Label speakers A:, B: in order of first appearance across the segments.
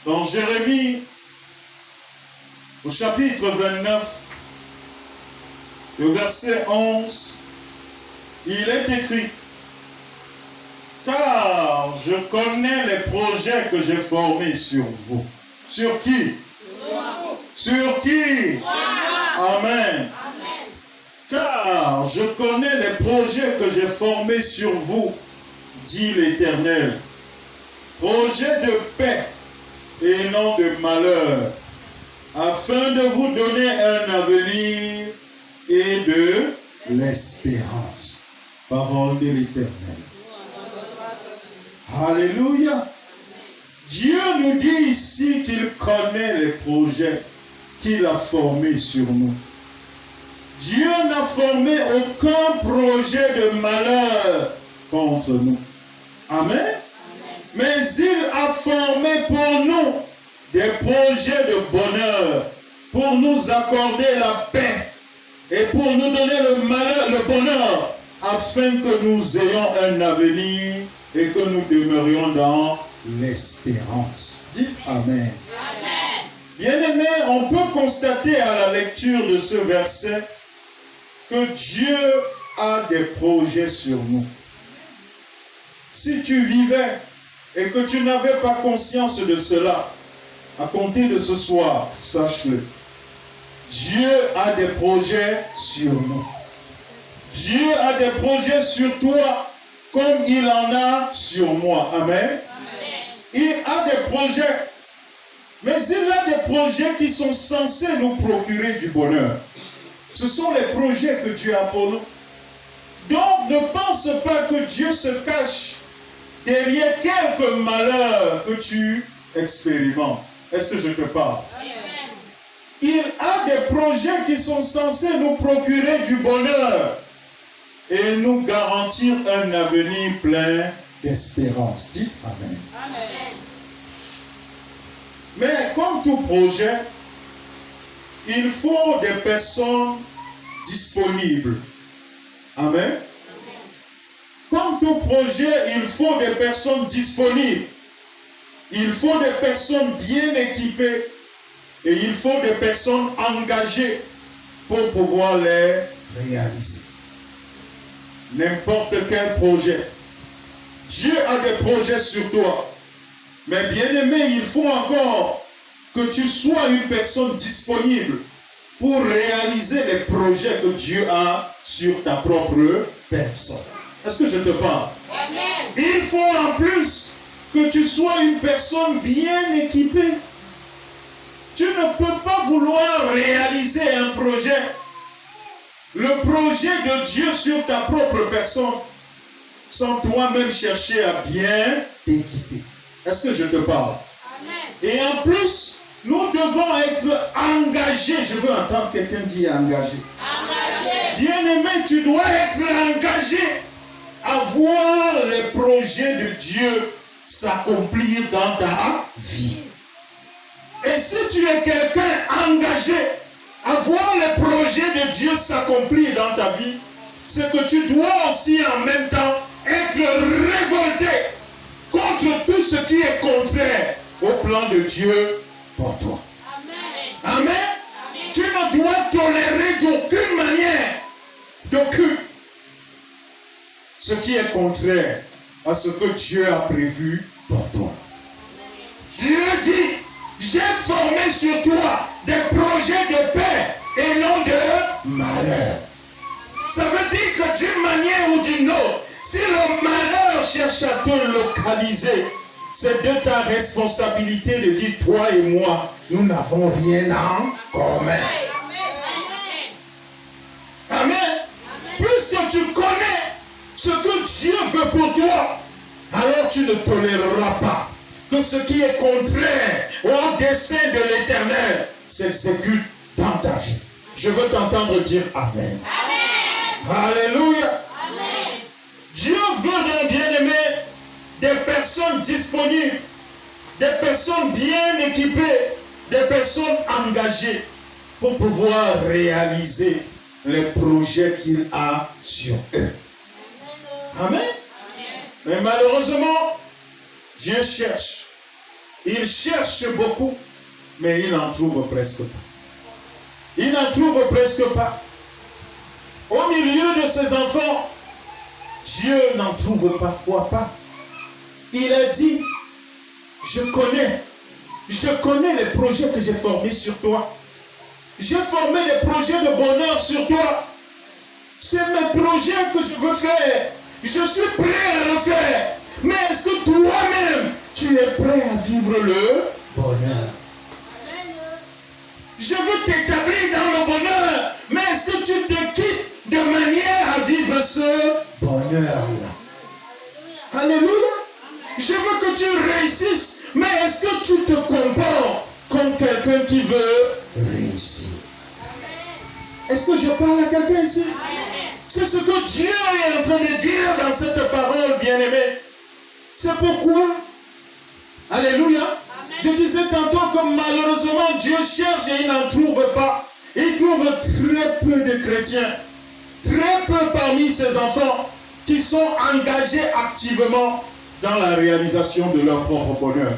A: Dans Jérémie, au chapitre 29, le verset 11, il est écrit: car je connais les projets que j'ai formés sur vous. Sur qui? Sur qui? Amen. Car je connais les projets que j'ai formés sur vous, dit l'Éternel. Projets de paix et non de malheur, afin de vous donner un avenir et de l'espérance. Parole de l'Éternel. Alléluia. Dieu nous dit ici qu'il connaît les projets qu'il a formés sur nous. Dieu n'a formé aucun projet de malheur contre nous. Amen. Mais il a formé pour nous des projets de bonheur, pour nous accorder la paix et pour nous donner le bonheur, afin que nous ayons un avenir et que nous demeurions dans l'espérance. Dites Amen. Amen. Bien-aimés, on peut constater à la lecture de ce verset que Dieu a des projets sur nous. Si tu vivais et que tu n'avais pas conscience de cela, à compter de ce soir, sache-le. Dieu a des projets sur nous. Dieu a des projets sur toi comme il en a sur moi. Amen. Il a des projets, mais il a des projets qui sont censés nous procurer du bonheur. Ce sont les projets que Dieu a pour nous. Donc ne pense pas que Dieu se cache derrière quelques malheurs que tu expérimentes. Est-ce que je te parle? Il a des projets qui sont censés nous procurer du bonheur et nous garantir un avenir plein d'espérance. Dites Amen. Amen. Mais comme tout projet, il faut des personnes disponibles. Amen. Comme tout projet, il faut des personnes disponibles. Il faut des personnes bien équipées et il faut des personnes engagées pour pouvoir les réaliser. N'importe quel projet. Dieu a des projets sur toi. Mais bien aimé, il faut encore que tu sois une personne disponible pour réaliser les projets que Dieu a sur ta propre personne. Est-ce que je te parle? Amen. Il faut en plus que tu sois une personne bien équipée. Tu ne peux pas vouloir réaliser un projet, le projet de Dieu sur ta propre personne, sans toi-même chercher à bien t'équiper. Est-ce que je te parle? Amen. Et en plus, nous devons être engagés. Je veux entendre quelqu'un dire engagé. Bien-aimé, tu dois être engagé à voir les projets de Dieu s'accomplir dans ta vie. Et si tu es quelqu'un engagé à voir les projets de Dieu s'accomplir dans ta vie, c'est que tu dois aussi en même temps être révolté contre tout ce qui est contraire au plan de Dieu pour toi. Amen. Amen. Amen. Tu ne dois tolérer d'aucune manière, ce qui est contraire à ce que Dieu a prévu pour toi. Dieu dit: j'ai formé sur toi des projets de paix et non de malheur. Ça veut dire que d'une manière ou d'une autre, si le malheur cherche à te localiser, c'est de ta responsabilité de dire: toi et moi, nous n'avons rien en commun. Amen. Puisque tu connais ce que Dieu veut pour toi, alors tu ne toléreras pas que ce qui est contraire au dessein de l'Éternel s'exécute dans ta vie. Je veux t'entendre dire Amen. Amen. Alléluia. Amen. Dieu veut donc, bien-aimé, des personnes disponibles, des personnes bien équipées, des personnes engagées pour pouvoir réaliser les projets qu'il a sur eux. Amen. Mais malheureusement, Dieu cherche il cherche beaucoup, mais il n'en trouve presque pas. Il n'en trouve presque pas. Au milieu de ses enfants, Dieu n'en trouve parfois pas. Il a dit, je connais les projets que j'ai formés sur toi. J'ai formé des projets de bonheur sur toi. C'est mes projets que je veux faire. Je suis prêt à le faire. Mais est-ce que toi-même, tu es prêt à vivre le bonheur? Je veux t'établir dans le bonheur. Mais est-ce que tu t'équipes de manière à vivre ce bonheur-là? Alléluia. Je veux que tu réussisses. Mais est-ce que tu te comportes comme quelqu'un qui veut réussir? Est-ce que je parle à quelqu'un ici? C'est ce que Dieu est en train de dire dans cette parole, bien-aimée. C'est pourquoi, alléluia, je disais tantôt que malheureusement Dieu cherche et il n'en trouve pas. Il trouve très peu de chrétiens, très peu parmi ses enfants qui sont engagés activement dans la réalisation de leur propre bonheur.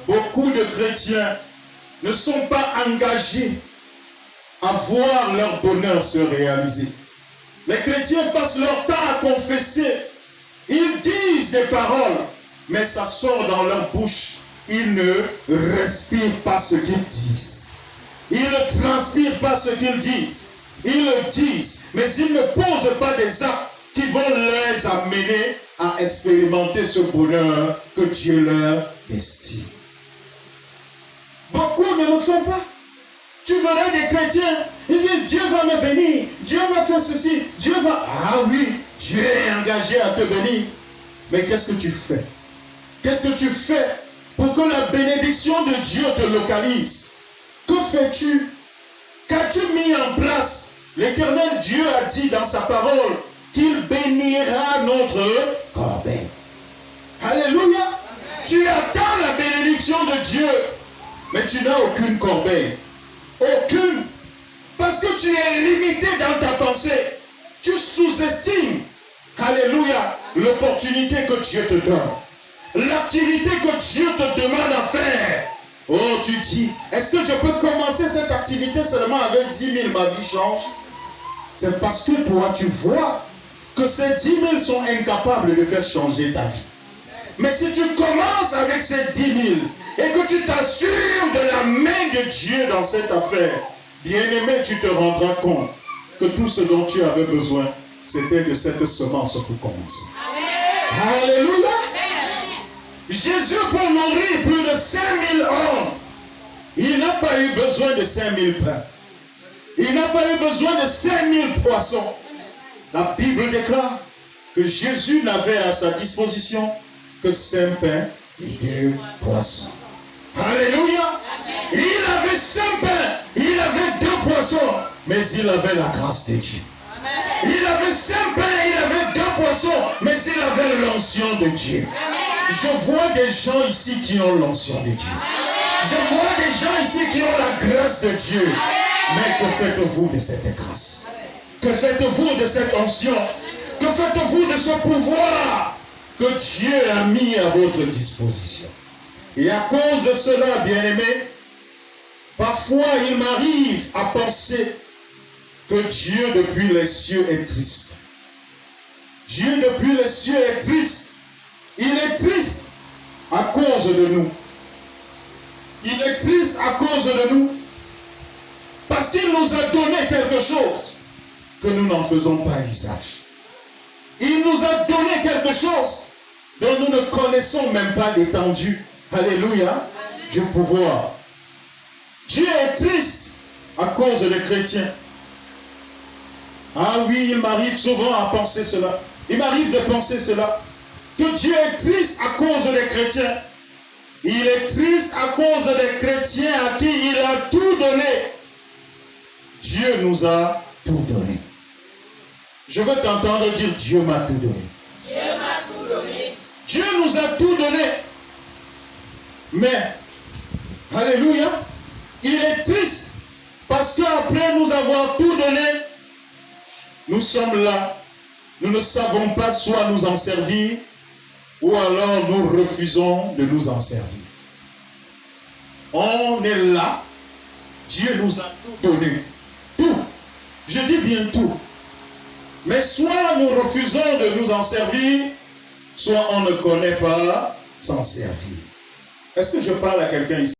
A: Beaucoup de chrétiens ne sont pas engagés à voir leur bonheur se réaliser. Les chrétiens passent leur temps à confesser. Ils disent des paroles, mais ça sort dans leur bouche. Ils ne respirent pas ce qu'ils disent. Ils ne transpirent pas ce qu'ils disent. Ils le disent, mais ils ne posent pas des actes qui vont les amener à expérimenter ce bonheur que Dieu leur destine. Beaucoup ne le font pas. Tu verras des chrétiens, ils disent Dieu va me bénir, Dieu va faire ceci, Dieu va... Ah oui, Dieu est engagé à te bénir. Mais qu'est-ce que tu fais? Qu'est-ce que tu fais pour que la bénédiction de Dieu te localise? Que fais-tu? Qu'as-tu mis en place? L'Éternel Dieu a dit dans sa parole qu'il bénira notre corbeille. Alléluia. Amen. Tu attends la bénédiction de Dieu, mais tu n'as aucune corbeille. Aucune. Parce que tu es limité dans ta pensée. Tu sous-estimes, alléluia, l'opportunité que Dieu te donne. L'activité que Dieu te demande à faire. Oh, tu dis, est-ce que je peux commencer cette activité seulement avec 10 000, ma vie change? C'est parce que toi, tu vois que ces 10 000 sont incapables de faire changer ta vie. Mais si tu commences avec ces 10 000 et que tu t'assures de la main de Dieu dans cette affaire, bien-aimé, tu te rendras compte que tout ce dont tu avais besoin, c'était de cette semence pour commencer. Amen. Alléluia. Amen. Jésus, pour nourrir plus de 5 000 hommes, il n'a pas eu besoin de 5 000 pains. Il n'a pas eu besoin de 5 000 poissons. La Bible déclare que Jésus n'avait à sa disposition que 5 pains et 2 poissons. Alléluia. Amen. Il avait 5 pains, il avait 2 poissons, mais il avait la grâce de Dieu. Amen. Il avait 5 pains, il avait 2 poissons, mais il avait l'onction de Dieu. Amen. Je vois des gens ici qui ont l'onction de Dieu. Amen. Je vois des gens ici qui ont la grâce de Dieu. Amen. Mais que faites-vous de cette grâce? Que faites-vous de cette onction? Que faites-vous de ce pouvoir que Dieu a mis à votre disposition? Et à cause de cela, bien-aimés, parfois il m'arrive à penser que Dieu depuis les cieux est triste. Dieu depuis les cieux est triste. Il est triste à cause de nous. Il est triste à cause de nous. Parce qu'il nous a donné quelque chose que nous n'en faisons pas usage. Il nous a donné quelque chose dont nous ne connaissons même pas l'étendue. Alléluia. Du pouvoir. Dieu est triste à cause des chrétiens. Ah oui, il m'arrive souvent à penser cela. Il m'arrive de penser cela. Que Dieu est triste à cause des chrétiens. Il est triste à cause des chrétiens à qui il a tout donné. Dieu nous a tout donné. Je veux t'entendre dire Dieu m'a tout donné. Dieu m'a tout donné. Dieu nous a tout donné. Mais, alléluia, il est triste parce qu'après nous avoir tout donné, nous sommes là. Nous ne savons pas soit nous en servir ou alors nous refusons de nous en servir. On est là. Dieu nous a tout donné. Tout. Je dis bien tout. Mais soit nous refusons de nous en servir, soit on ne connaît pas s'en servir. Est-ce que je parle à quelqu'un ici?